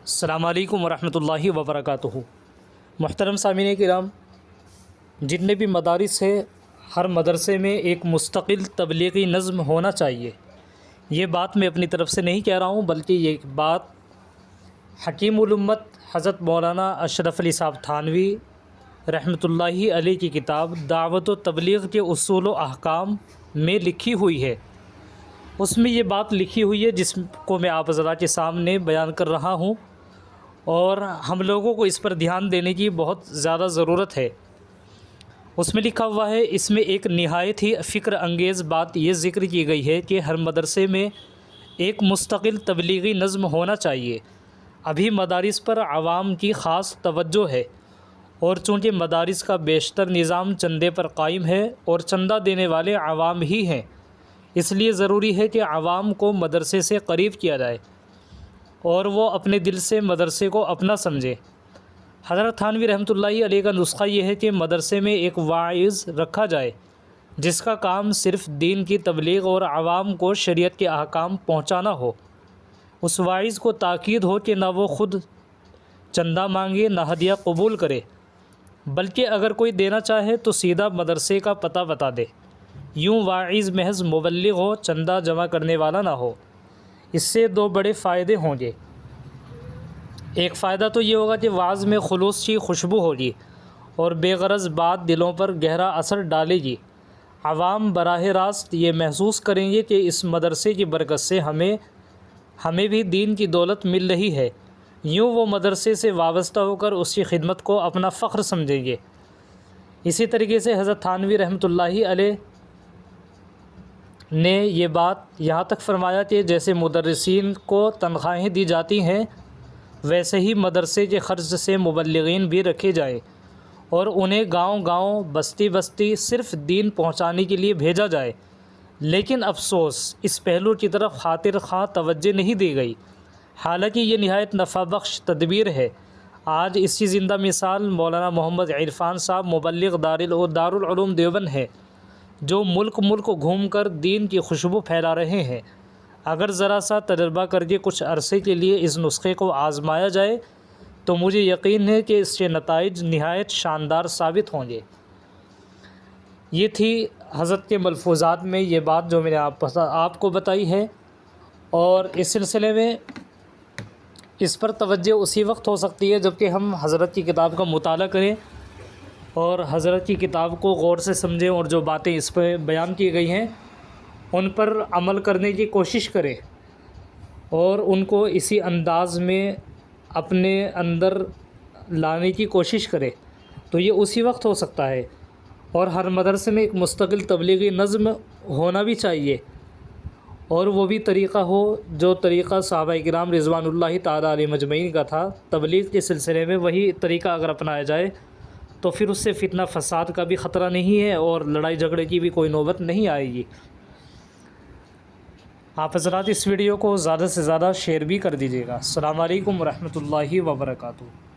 السلام علیکم ورحمۃ اللہ وبرکاتہ۔ محترم سامعین کرام، جتنے بھی مدارس ہیں ہر مدرسے میں ایک مستقل تبلیغی نظم ہونا چاہیے۔ یہ بات میں اپنی طرف سے نہیں کہہ رہا ہوں، بلکہ یہ بات حکیم الامت حضرت مولانا اشرف علی صاحب تھانوی رحمۃ اللہ علیہ کی کتاب دعوت و تبلیغ کے اصول و احکام میں لکھی ہوئی ہے۔ اس میں یہ بات لکھی ہوئی ہے جس کو میں آپ حضرات کے سامنے بیان کر رہا ہوں، اور ہم لوگوں کو اس پر دھیان دینے کی بہت زیادہ ضرورت ہے۔ اس میں لکھا ہوا ہے، اس میں ایک نہایت ہی فکر انگیز بات یہ ذکر کی گئی ہے کہ ہر مدرسے میں ایک مستقل تبلیغی نظم ہونا چاہیے۔ ابھی مدارس پر عوام کی خاص توجہ ہے، اور چونکہ مدارس کا بیشتر نظام چندے پر قائم ہے اور چندہ دینے والے عوام ہی ہیں، اس لیے ضروری ہے کہ عوام کو مدرسے سے قریب کیا جائے اور وہ اپنے دل سے مدرسے کو اپنا سمجھے۔ حضرت تھانوی رحمۃ اللہ علیہ کا نسخہ یہ ہے کہ مدرسے میں ایک واعظ رکھا جائے جس کا کام صرف دین کی تبلیغ اور عوام کو شریعت کے احکام پہنچانا ہو۔ اس واعظ کو تاکید ہو کہ نہ وہ خود چندہ مانگے نہ ہدیہ قبول کرے، بلکہ اگر کوئی دینا چاہے تو سیدھا مدرسے کا پتہ بتا دے۔ یوں واعظ محض مبلغ ہو، چندہ جمع کرنے والا نہ ہو۔ اس سے دو بڑے فائدے ہوں گے۔ ایک فائدہ تو یہ ہوگا کہ وعظ میں خلوص کی خوشبو ہوگی اور بے غرض بات دلوں پر گہرا اثر ڈالے گی۔ عوام براہ راست یہ محسوس کریں گے کہ اس مدرسے کی برکت سے ہمیں بھی دین کی دولت مل رہی ہے۔ یوں وہ مدرسے سے وابستہ ہو کر اس کی خدمت کو اپنا فخر سمجھیں گے۔ اسی طریقے سے حضرت تھانوی رحمۃ اللہ علیہ نے یہ بات یہاں تک فرمایا کہ جیسے مدرسین کو تنخواہیں دی جاتی ہیں، ویسے ہی مدرسے کے خرچ سے مبلغین بھی رکھے جائیں اور انہیں گاؤں گاؤں بستی بستی صرف دین پہنچانے کے لیے بھیجا جائے۔ لیکن افسوس، اس پہلو کی طرف خاطر خواہ توجہ نہیں دی گئی، حالانکہ یہ نہایت نفع بخش تدبیر ہے۔ آج اس کی زندہ مثال مولانا محمد عرفان صاحب مبلغ دارالعلوم دیوبند ہیں، جو ملک گھوم کر دین کی خوشبو پھیلا رہے ہیں۔ اگر ذرا سا تجربہ کر کے کچھ عرصے کے لیے اس نسخے کو آزمایا جائے تو مجھے یقین ہے کہ اس کے نتائج نہایت شاندار ثابت ہوں گے۔ یہ تھی حضرت کے ملفوظات میں یہ بات جو میں نے آپ کو بتائی ہے، اور اس سلسلے میں اس پر توجہ اسی وقت ہو سکتی ہے جب کہ ہم حضرت کی کتاب کا مطالعہ کریں اور حضرت کی کتاب کو غور سے سمجھیں، اور جو باتیں اس پہ بیان کی گئی ہیں ان پر عمل کرنے کی کوشش کریں اور ان کو اسی انداز میں اپنے اندر لانے کی کوشش کریں، تو یہ اسی وقت ہو سکتا ہے۔ اور ہر مدرسے میں ایک مستقل تبلیغی نظم ہونا بھی چاہیے، اور وہ بھی طریقہ ہو جو طریقہ صحابہ کرام رضوان اللہ تعالیٰ علیہ مجمعین کا تھا تبلیغ کے سلسلے میں۔ وہی طریقہ اگر اپنایا جائے تو پھر اس سے فتنہ فساد کا بھی خطرہ نہیں ہے اور لڑائی جھگڑے کی بھی کوئی نوبت نہیں آئے گی۔ آپ حضرات اس ویڈیو کو زیادہ سے زیادہ شیئر بھی کر دیجیے گا۔ السلام علیکم ورحمۃ اللہ وبرکاتہ۔